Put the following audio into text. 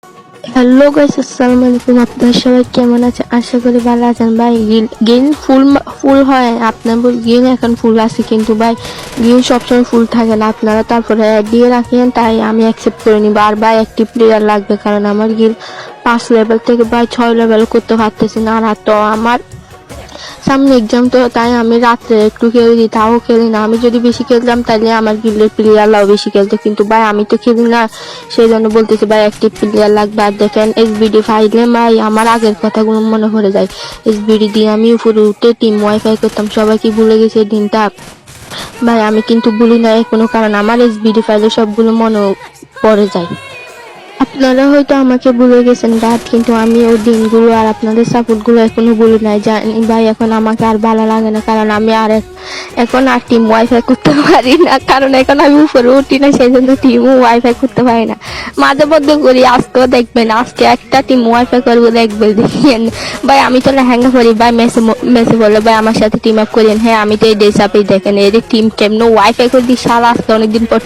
Hello guys, আসসালামু আলাইকুম। আপনারা সবাই কেমন আছেন? আশা করি ভালো আছেন। ভাই গেম ফুল হয়, আপনার গেম এখন ফুল আছে, কিন্তু ভাই গেম সবসময় ফুল থাকে না। আপনারা তারপরে দিয়ে রাখেন, তাই আমি অ্যাকসেপ্ট করে নিব। আর ভাই একটি প্লেয়ার লাগবে, কারণ আমার গেম 5 লেভেল থেকে ভাই 6 লেভেল করতে পারতেছি না। আর তো আমার সামনে এক্সাম, তো তাই আমি রাত্রে একটু খেলে দিই, তাও খেলি না। আমি যদি বেশি খেলতাম তাহলে আমার গিল্ডের প্লেয়াররাও বেশি খেলতো, কিন্তু ভাই আমি তো খেলি না। সেই জন্য বলতেছি ভাই অ্যাক্টিভ প্লেয়ার লাগবে। আর দেখেন এসবিডি ফাইলে ভাই আমার আগের কথাগুলো মনে পড়ে যায়। এসবিডি দিয়ে আমি উপরে উঠে টিম ওয়াইফাই করতাম, সবাই কি ভুলে গেছে দিনটা? ভাই আমি কিন্তু ভুলি না এখনো, কারণ আমার এসবিডি ফাইলে সবগুলো মনে পড়ে যায়। আপনারা হয়তো আমাকে ভুলে গেছেন বাট কিন্তু আমি ওই দিনগুলো আর আপনাদের সাপোর্টগুলো এখনো ভুলি নাই। জানি ভাই এখন আমাকে আর ভালো লাগে না, কারণ আমি এখন আর টিম ওয়াইফাই করতে পারি না, কারণ এখন আমি উপরে উঠি না, সেই জন্য টিম ওয়াইফাই করতে পারি না। মাঝে মধ্যে করি, আজকেও দেখবেন, আজকে একটা টিম ওয়াইফাই করবো, দেখবেন দেখেন। ভাই আমি তো লেহেঙ্গা করি, ভাই মেসে বলে ভাই আমার সাথে টিম আপ করেন। হ্যাঁ আমি তো এই ডেসাপেই দেখেন এই টিম কেমন ওয়াইফাই করে দিই, সারা আজকে অনেকদিন পর